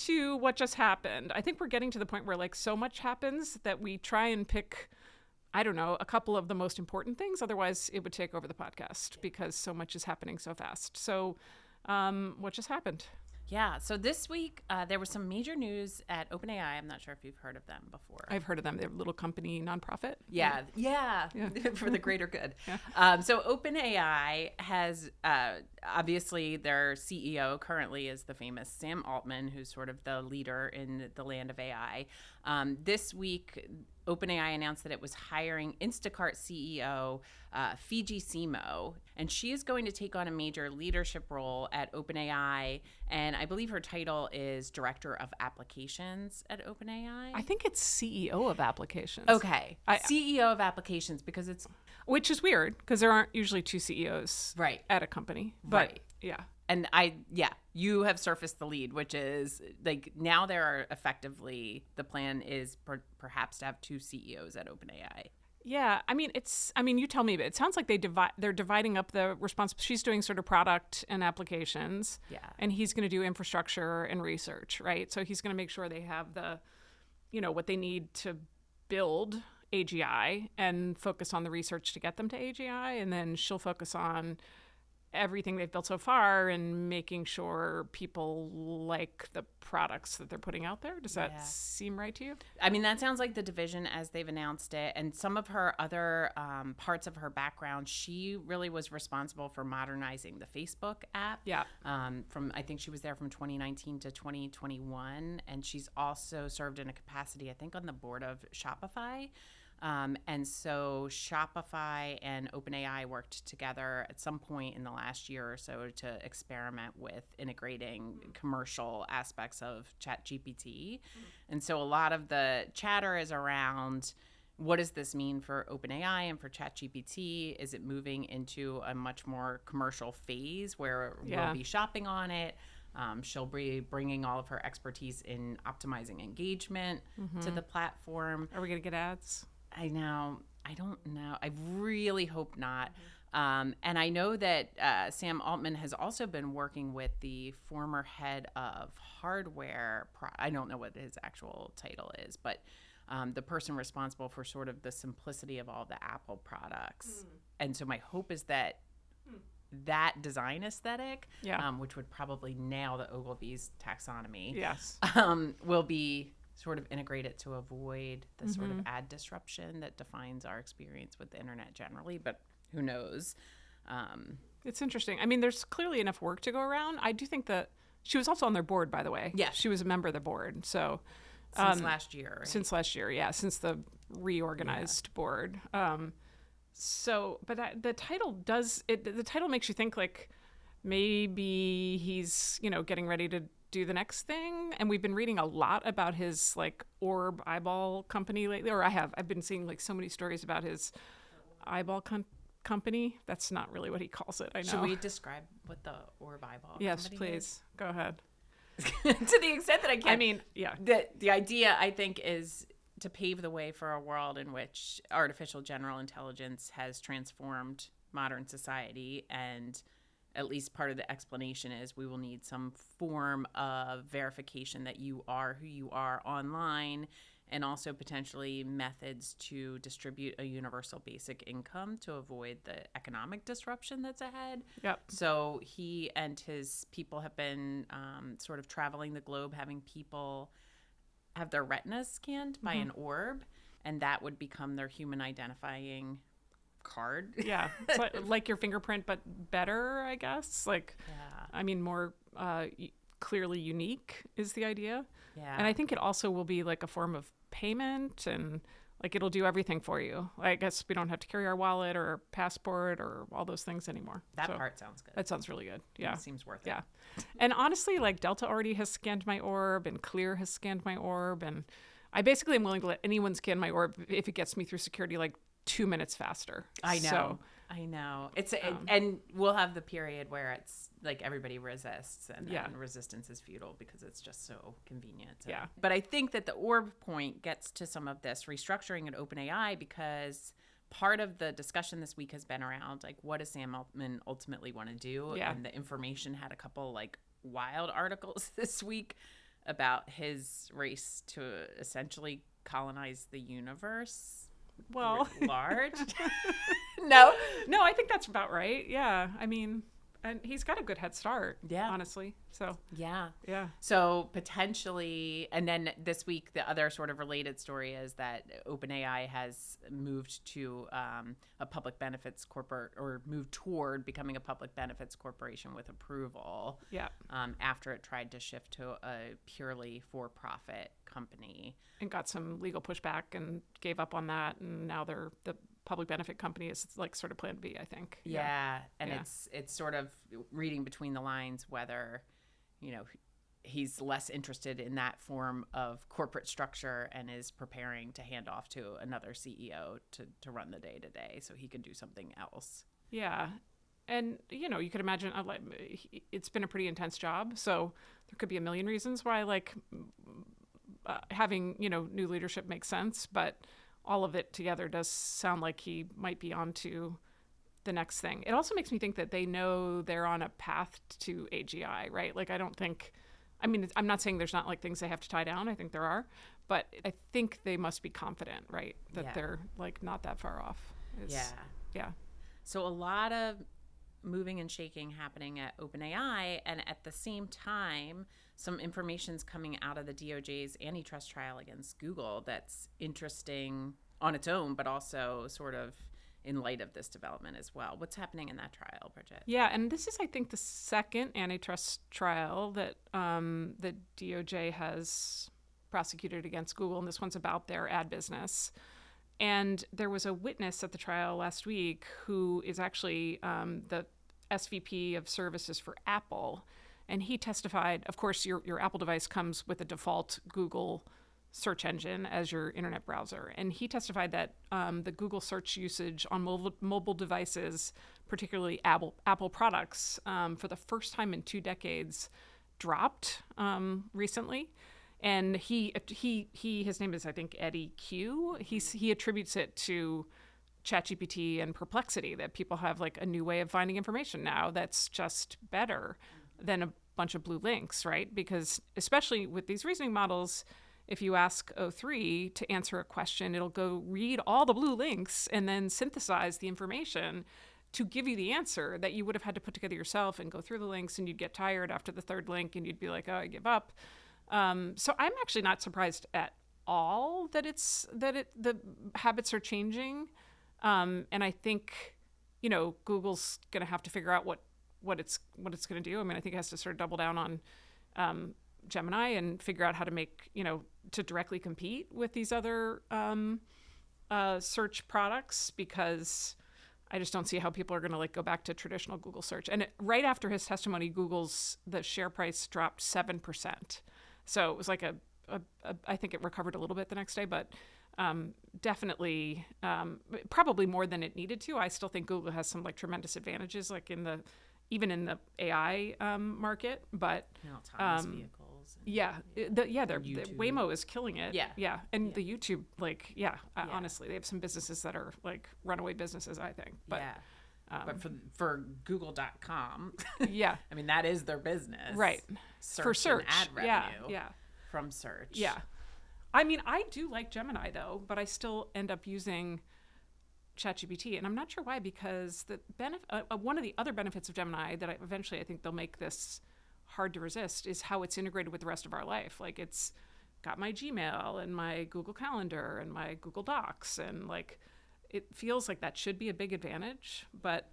to what just happened. I think we're getting to the point where like so much happens that we try and pick, I don't know, a couple of the most important things. Otherwise, it would take over the podcast because so much is happening so fast. So what just happened? Yeah. So this week, there was some major news at OpenAI. I'm not sure if you've heard of them before. I've heard of them. They're a little company, nonprofit. Yeah. For the greater good. Yeah. So OpenAI has, obviously, their CEO currently is the famous Sam Altman, who's sort of the leader in the land of AI. This week, OpenAI announced that it was hiring Instacart CEO Fiji Simo, and she is going to take on a major leadership role at OpenAI, and I believe her title is Director of Applications at OpenAI. I think it's CEO of applications. Okay, CEO of Applications, because it's... Which is weird, because there aren't usually two CEOs at a company. But, right. Yeah. And you have surfaced the lead, which is like now there are effectively, the plan is perhaps to have two CEOs at OpenAI. Yeah, I mean, you tell me, but it sounds like they're dividing up the responsibility. She's doing sort of product and applications. Yeah. And he's going to do infrastructure and research, right? So he's going to make sure they have the, what they need to build AGI and focus on the research to get them to AGI. And then she'll focus on everything they've built so far and making sure people like the products that they're putting out there. Does that seem right to you? I mean, that sounds like the division as they've announced it. And some of her other parts of her background, she really was responsible for modernizing the Facebook app. Yeah. I think she was there from 2019 to 2021. And she's also served in a capacity, I think, on the board of Shopify. And so Shopify and OpenAI worked together at some point in the last year or so to experiment with integrating commercial aspects of ChatGPT. And so a lot of the chatter is around, what does this mean for OpenAI and for ChatGPT? Is it moving into a much more commercial phase where we'll be shopping on it? She'll be bringing all of her expertise in optimizing engagement to the platform. Are we going to get ads? I know. I don't know. I really hope not. And I know that Sam Altman has also been working with the former head of hardware. I don't know what his actual title is, but the person responsible for sort of the simplicity of all the Apple products. And so my hope is that that design aesthetic, which would probably nail the Ogilvy's taxonomy, will be sort of integrated to avoid the sort of ad disruption that defines our experience with the internet generally, but who knows? It's interesting. I mean, there's clearly enough work to go around. I do think that she was also on their board, by the way. Yeah. She was a member of the board. So since last year, right? Since last year, since the reorganized board. But the title the title makes you think like maybe he's, getting ready to do the next thing. And we've been reading a lot about his like orb eyeball company lately, or I've been seeing like so many stories about his eyeball company. That's not really what he calls it. I know. Should we describe what the orb eyeball Yes, company please. is? Go ahead. To the extent that I can. I mean, yeah. The idea, I think, is to pave the way for a world in which artificial general intelligence has transformed modern society, and at least part of the explanation is we will need some form of verification that you are who you are online, and also potentially methods to distribute a universal basic income to avoid the economic disruption that's ahead. Yep. So he and his people have been sort of traveling the globe, having people have their retinas scanned by an orb, and that would become their human identifying card. Yeah. It's like your fingerprint, but better, I guess. I mean, more clearly unique is the idea. Yeah. And I think it also will be like a form of payment, and like it'll do everything for you. I guess we don't have to carry our wallet or our passport or all those things anymore. That part sounds good. That sounds really good. Yeah. It seems worth it. Yeah. And honestly, like Delta already has scanned my orb, and Clear has scanned my orb, and I basically am willing to let anyone scan my orb if it gets me through security like 2 minutes faster. I know. So, I know. And we'll have the period where it's like everybody resists, and then resistance is futile because it's just so convenient. Yeah. But I think that the orb point gets to some of this restructuring at OpenAI, because part of the discussion this week has been around like, what does Sam Altman ultimately want to do? Yeah. And the Information had a couple like wild articles this week about his race to essentially colonize the universe Well, writ large. No? no, I think that's about right. Yeah. I mean, and he's got a good head start, Yeah. honestly. So, Yeah. yeah. So potentially, and then this week, the other sort of related story is that OpenAI has moved to a public benefits corporate, or moved toward becoming a public benefits corporation with approval. Yeah. After it tried to shift to a purely for-profit company. And got some legal pushback and gave up on that. And now they're the public benefit company is like sort of plan B, I think. Yeah. And Yeah. it's sort of reading between the lines whether, he's less interested in that form of corporate structure and is preparing to hand off to another CEO to run the day to day so he can do something else. Yeah. And, you could imagine it's been a pretty intense job. So there could be a million reasons why, having, new leadership makes sense. But all of it together does sound like he might be on to the next thing. It also makes me think that they know they're on a path to AGI, right? Like, I'm not saying there's not things they have to tie down. I think there are, but I think they must be confident, right? That they're not that far off. Yeah. So a lot of moving and shaking happening at OpenAI, and at the same time, some information's coming out of the DOJ's antitrust trial against Google that's interesting on its own, but also sort of in light of this development as well. What's happening in that trial, Bridget? Yeah, and this is, I think, the second antitrust trial that the DOJ has prosecuted against Google, and this one's about their ad business. And there was a witness at the trial last week who is actually the SVP of services for Apple. And he testified, of course, your Apple device comes with a default Google search engine as your internet browser. And he testified that the Google search usage on mobile devices, particularly Apple products, for the first time in 2 decades, dropped recently. And his name is, I think, Eddie Q. He attributes it to ChatGPT and Perplexity, that people have a new way of finding information now that's just better than a bunch of blue links, right? Because especially with these reasoning models, if you ask O3 to answer a question, it'll go read all the blue links and then synthesize the information to give you the answer that you would have had to put together yourself and go through the links, and you'd get tired after the third link and you'd be like, oh, I give up. So I'm actually not surprised at all that the habits are changing. And I think, Google's going to have to figure out what it's going to do. I mean, I think it has to sort of double down on Gemini and figure out how to make, to directly compete with these other search products, because I just don't see how people are going to go back to traditional Google search. And right after his testimony, the share price dropped 7%. So it was I think it recovered a little bit the next day, but definitely probably more than it needed to. I still think Google has some tremendous advantages, even in the AI market, but autonomous vehicles. The Waymo is killing it. Yeah. And the YouTube, honestly, they have some businesses that are runaway businesses, I think. But but for Google.com, yeah, I mean, that is their business, right? For search, and ad revenue, yeah, from search, yeah. I mean, I do like Gemini though, but I still end up using ChatGPT, and I'm not sure why, because the one of the other benefits of Gemini that eventually I think they'll make this hard to resist is how it's integrated with the rest of our life. It's got my Gmail and my Google Calendar and my Google Docs, and it feels like that should be a big advantage, but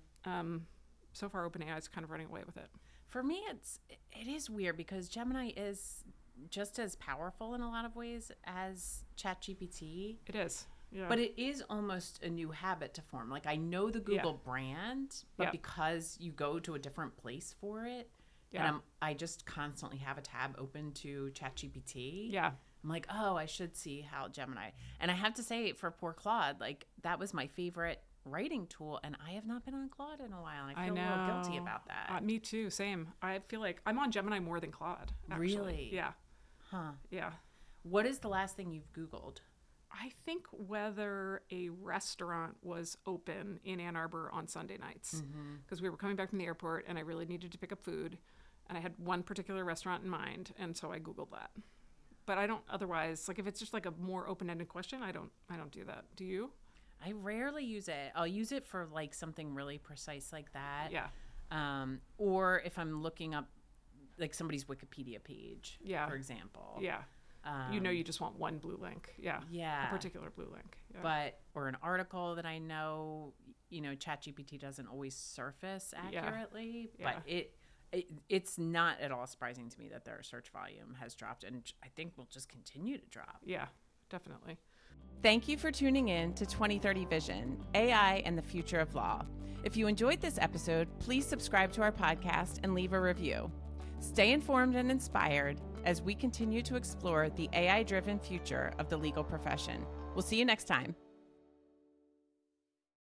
so far OpenAI is kind of running away with it. For me, it is weird because Gemini is just as powerful in a lot of ways as ChatGPT. It is. Yeah. But it is almost a new habit to form. I know the Google brand, but because you go to a different place for it, and I just constantly have a tab open to ChatGPT. Yeah. I'm like, oh, I should see how Gemini. And I have to say, for poor Claude, that was my favorite writing tool, and I have not been on Claude in a while. I feel a little guilty about that. Me too, same. I feel like I'm on Gemini more than Claude, actually. Really? Yeah. Huh. Yeah. What is the last thing you've Googled? I think whether a restaurant was open in Ann Arbor on Sunday nights, because we were coming back from the airport and I really needed to pick up food. and I had one particular restaurant in mind, and so I Googled that. But I don't otherwise, like if it's just like a more open-ended question, I don't do that. Do you? I rarely use it. I'll use it for like something really precise like that. Yeah. Or if I'm looking up like somebody's Wikipedia page, Yeah. for example. Yeah. You just want one blue link. Yeah. Yeah. A particular blue link. Yeah. Or an article that I know, ChatGPT doesn't always surface accurately, but it's not at all surprising to me that their search volume has dropped, and I think will just continue to drop. Yeah, definitely. Thank you for tuning in to 2030 Vision, AI and the Future of Law. If you enjoyed this episode, please subscribe to our podcast and leave a review. Stay informed and inspired as we continue to explore the AI-driven future of the legal profession. We'll see you next time.